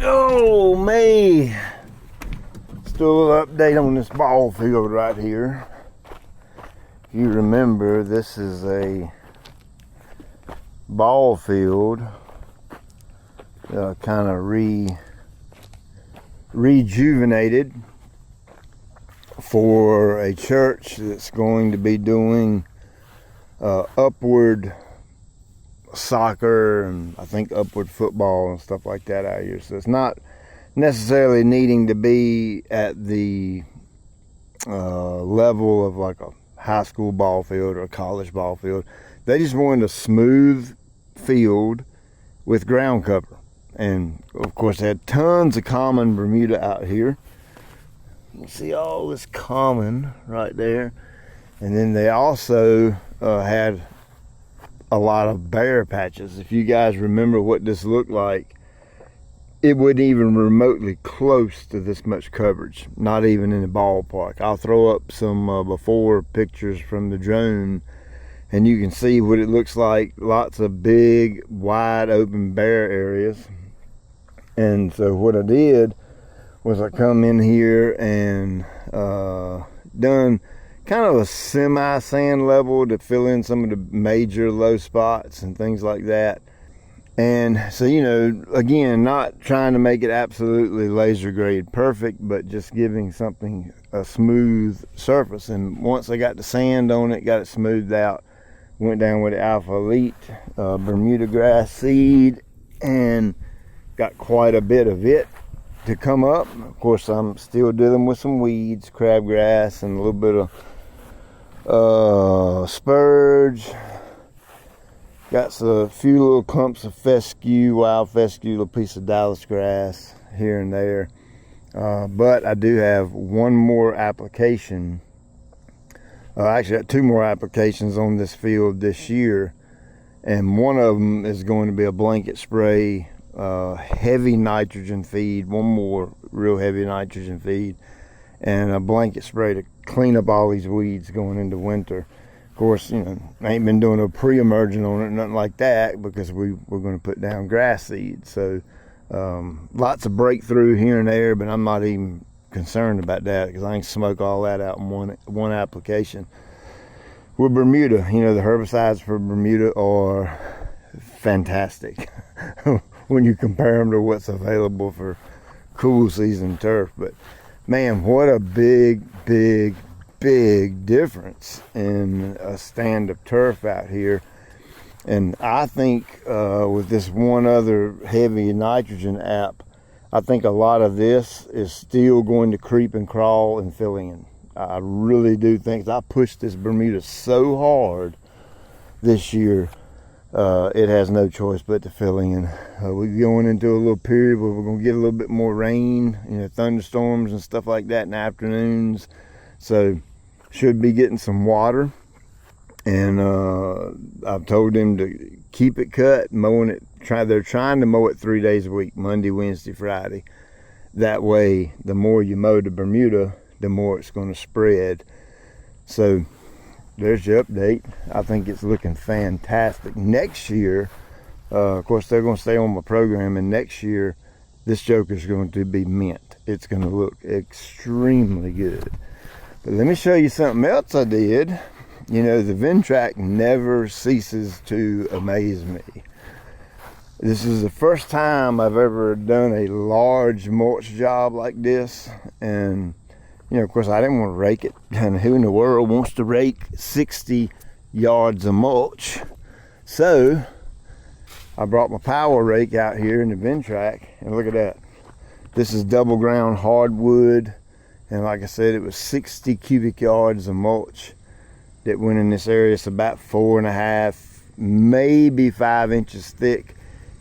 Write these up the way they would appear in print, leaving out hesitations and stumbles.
Oh, me. Still an update on this ball field right here. If you remember, this is a ball field kind of rejuvenated for a church that's going to be doing upward soccer and I think upward football and stuff like that out here. So it's not necessarily needing to be at the level of like a high school ball field or a college ball field. They just wanted a smooth field with ground cover. And of course they had tons of common Bermuda out here. You see all this common right there. And then they also had a lot of bare patches. If you guys remember what this looked like, it wasn't even remotely close to this much coverage, not even in the ballpark. I'll throw up some before pictures from the drone and you can see what it looks like. Lots of big, wide open bare areas. And so what I did was I come in here and done kind of a semi-sand level to fill in some of the major low spots and things like that. And so, you know, again, not trying to make it absolutely laser grade perfect, but just giving something a smooth surface. And once I got the sand on it, got it smoothed out, went down with the Alpha Elite Bermudagrass seed and got quite a bit of it to come up. Of course, I'm still dealing with some weeds, crabgrass, and a little bit of spurge. Got a few little clumps of fescue, wild fescue, a little piece of Dallas grass here and there. But I do have one more application. Actually, I got two more applications on this field this year. And one of them is going to be a blanket spray, heavy nitrogen feed, one more real heavy nitrogen feed, and a blanket spray to clean up all these weeds going into winter. Of course, you know, I ain't been doing a pre-emergent on it, nothing like that, because we're going to put down grass seed. So lots of breakthrough here and there, but I'm not even concerned about that because I can smoke all that out in one application. With Bermuda, you know, the herbicides for Bermuda are fantastic when you compare them to what's available for cool season turf. But man, what a big difference in a stand of turf out here. And I think with this one other heavy nitrogen app, I think a lot of this is still going to creep and crawl and fill in. I really do think. I pushed this Bermuda so hard this year, it has no choice but to fill in. We're going into a little period where we're going to get a little bit more rain, you know, thunderstorms and stuff like that in the afternoons. So should be getting some water. And I've told them to keep it cut, mowing it. They're trying to mow it 3 days a week, Monday, Wednesday, Friday. That way, the more you mow the Bermuda, the more it's going to spread. So there's your update. I think it's looking fantastic. Next year, of course, they're going to stay on my program, and next year, this joker is going to be mint. It's going to look extremely good. But let me show you something else I did. You know, the Ventrac never ceases to amaze me. This is the first time I've ever done a large mulch job like this. And, you know, of course, I didn't want to rake it. And who in the world wants to rake 60 yards of mulch? So I brought my power rake out here in the Ventrac, and look at that. This is double ground hardwood. And like I said, it was 60 cubic yards of mulch that went in this area. It's about 4.5, maybe 5 inches thick.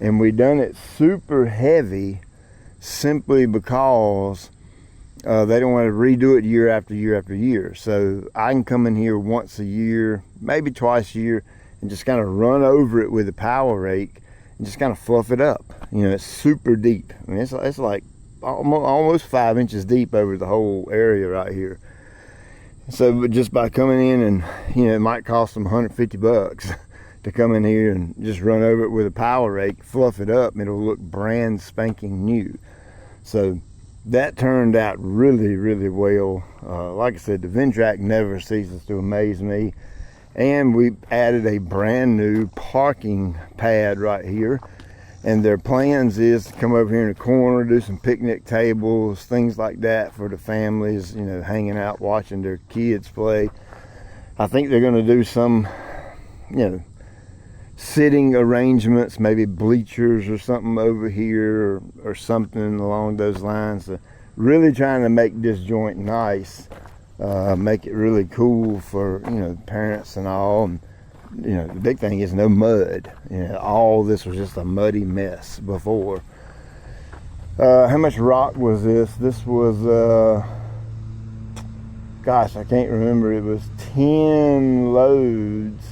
And we done it super heavy simply because they don't want to redo it year after year after year. So I can come in here once a year, maybe twice a year, and just kind of run over it with a power rake and just kind of fluff it up. You know, it's super deep. I mean, it's like almost 5 inches deep over the whole area right here. So just by coming in and, you know, it might cost them $150 to come in here and just run over it with a power rake, fluff it up, and it'll look brand spanking new. So that turned out really, really well. Like I said, the Ventrac never ceases to amaze me. And we added a brand new parking pad right here. And their plans is to come over here in the corner, do some picnic tables, things like that for the families, you know, hanging out, watching their kids play. I think they're going to do some, you know, sitting arrangements, maybe bleachers or something over here, or something along those lines. So really trying to make this joint nice, make it really cool for, you know, parents and all. And, you know, the big thing is no mud. You know, all this was just a muddy mess before. How much rock was this? This was, gosh, I can't remember. It was 10 loads.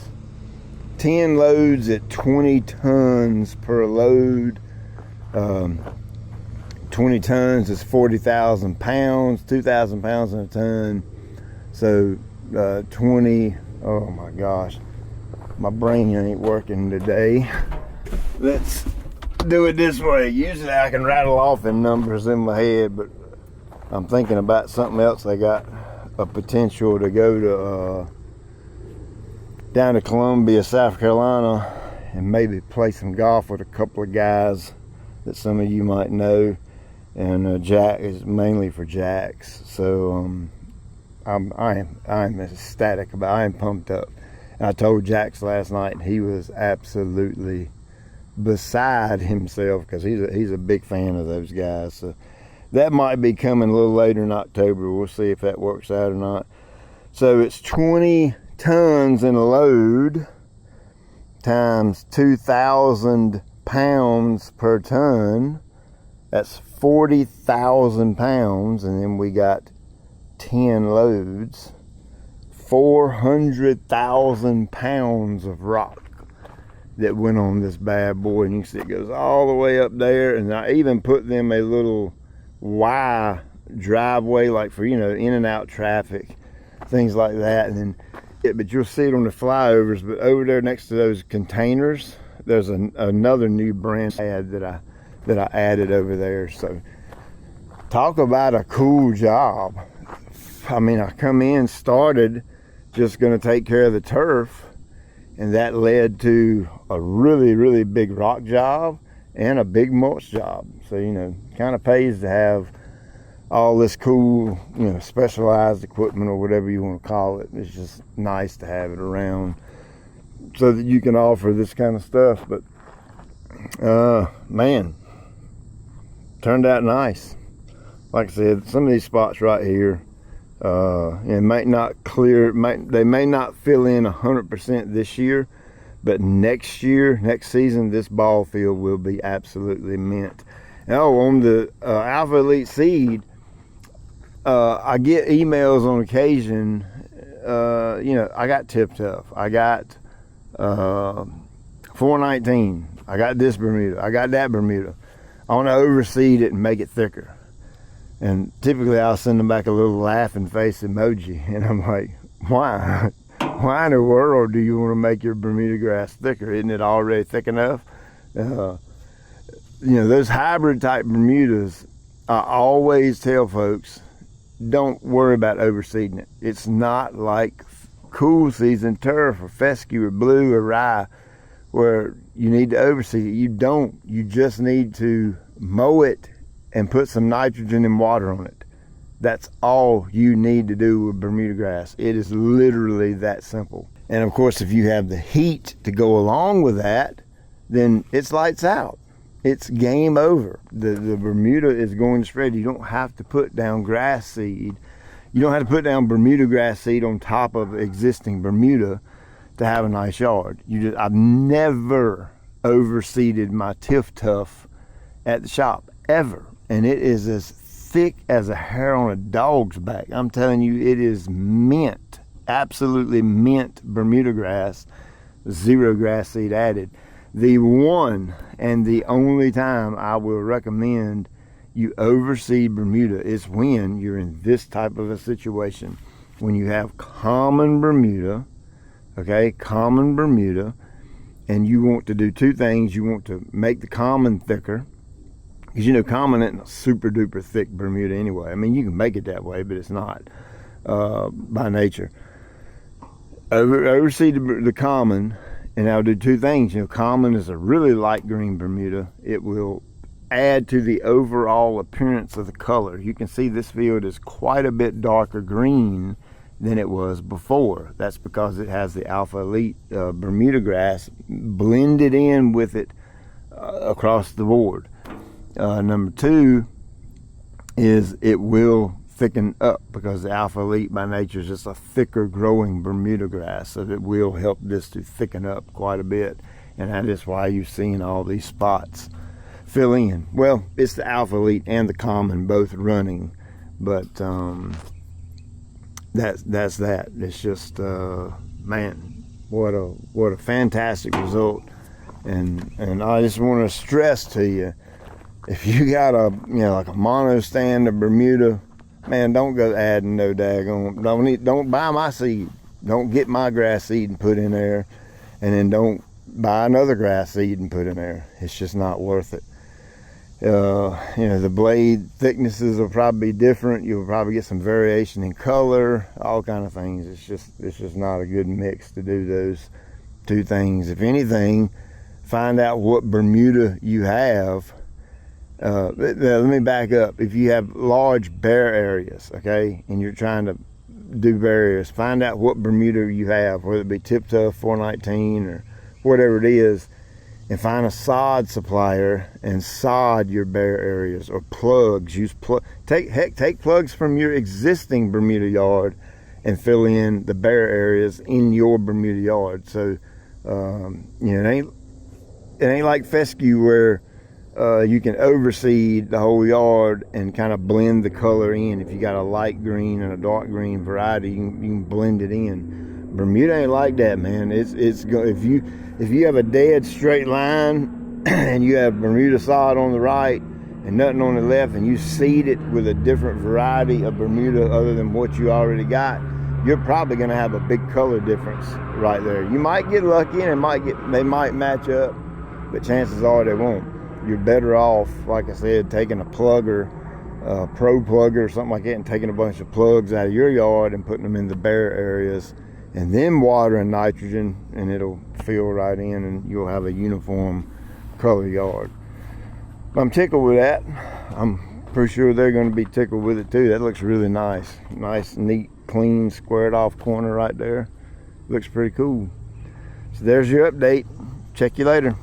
10 loads at 20 tons per load. 20 tons is 40,000 pounds, 2,000 pounds in a ton. So 20, oh my gosh, my brain ain't working today. Let's do it this way. Usually I can rattle off them numbers in my head, but I'm thinking about something else. I got a potential to go to down to Columbia, South Carolina, and maybe play some golf with a couple of guys that some of you might know. And Jack is mainly for Jacks, so I am ecstatic about. I am pumped up. And I told Jax last night, and he was absolutely beside himself because he's a big fan of those guys. So that might be coming a little later in October. We'll see if that works out or not. So it's 20 tons in a load times 2,000 pounds per ton. That's 40,000 pounds, and then we got 10 loads, 400,000 pounds of rock that went on this bad boy. And you can see it goes all the way up there, and I even put them a little Y driveway, like for, you know, in and out traffic, things like that. And then but you'll see it on the flyovers, but over there next to those containers, there's another new brand ad that I added over there. So talk about a cool job. I mean, I come in, started just going to take care of the turf, and that led to a really, really big rock job and a big mulch job. So, you know, kind of pays to have all this cool, you know, specialized equipment or whatever you want to call it. It's just nice to have it around so that you can offer this kind of stuff. But man, turned out nice. Like I said, some of these spots right here, it might not clear, they may not fill in 100% this year, but next season, this ball field will be absolutely mint. Oh, on the Alpha Elite Seed, I get emails on occasion. You know, I got Tip Tough, I got 419, I got this Bermuda, I got that Bermuda. I want to overseed it and make it thicker. And typically I'll send them back a little laughing face emoji, and I'm like, why? Why in the world do you want to make your Bermudagrass thicker? Isn't it already thick enough? You know, those hybrid type Bermudas, I always tell folks, don't worry about overseeding it. It's not like cool season turf or fescue or blue or rye where you need to overseed it. You don't. You just need to mow it and put some nitrogen and water on it. That's all you need to do with Bermuda grass. It is literally that simple. And of course, if you have the heat to go along with that, then it's lights out. It's game over. The Bermuda is going to spread. You don't have to put down grass seed. You don't have to put down Bermuda grass seed on top of existing Bermuda to have a nice yard. I've never overseeded my Tiff Tough at the shop, ever. And it is as thick as a hair on a dog's back. I'm telling you, it is mint, absolutely mint Bermuda grass, 0 grass seed added. The one and the only time I will recommend you overseed Bermuda is when you're in this type of a situation. When you have common Bermuda, okay, common Bermuda, and you want to do two things. You want to make the common thicker, because you know common isn't a super duper thick Bermuda anyway. I mean, you can make it that way, but it's not by nature. Overseed the common, and I'll do two things. You know, common is a really light green Bermuda. It will add to the overall appearance of the color. You can see this field is quite a bit darker green than it was before. That's because it has the Alpha Elite Bermudagrass blended in with it across the board. Number two is it will thicken up, because the Alpha Elite by nature is just a thicker growing Bermudagrass, so it will help this to thicken up quite a bit, and that is why you're seeing all these spots fill in. Well, it's the Alpha Elite and the common both running, but that's that. It's just man, what a fantastic result. And I just want to stress to you, if you got a like a mono stand of Bermuda, man, don't go adding no daggone. Don't buy my seed. Don't get my grass seed and put in there, and then don't buy another grass seed and put in there. It's just not worth it. The blade thicknesses will probably be different. You'll probably get some variation in color, all kind of things. It's just not a good mix to do those two things. If anything, find out what Bermuda you have. Let me back up. If you have large bare areas, okay, and you're trying to do barriers, find out what Bermuda you have, whether it be Tip Tough 419 or whatever it is, and find a sod supplier and sod your bare areas, or plugs. Take plugs from your existing Bermuda yard and fill in the bare areas in your Bermuda yard. So it ain't like fescue where you can overseed the whole yard and kind of blend the color in. If you got a light green and a dark green variety, you can blend it in. Bermuda ain't like that, man. If you have a dead straight line and you have Bermuda sod on the right and nothing on the left, and you seed it with a different variety of Bermuda other than what you already got, you're probably going to have a big color difference right there. You might get lucky and they might match up, but chances are they won't. You're better off, like I said, taking a plugger, pro plugger or something like that, and taking a bunch of plugs out of your yard and putting them in the bare areas, and then watering nitrogen, and it'll fill right in, and you'll have a uniform color yard. I'm tickled with that. I'm pretty sure they're going to be tickled with it too. That looks really nice. Nice, neat, clean, squared off corner right there. Looks pretty cool. So there's your update. Check you later.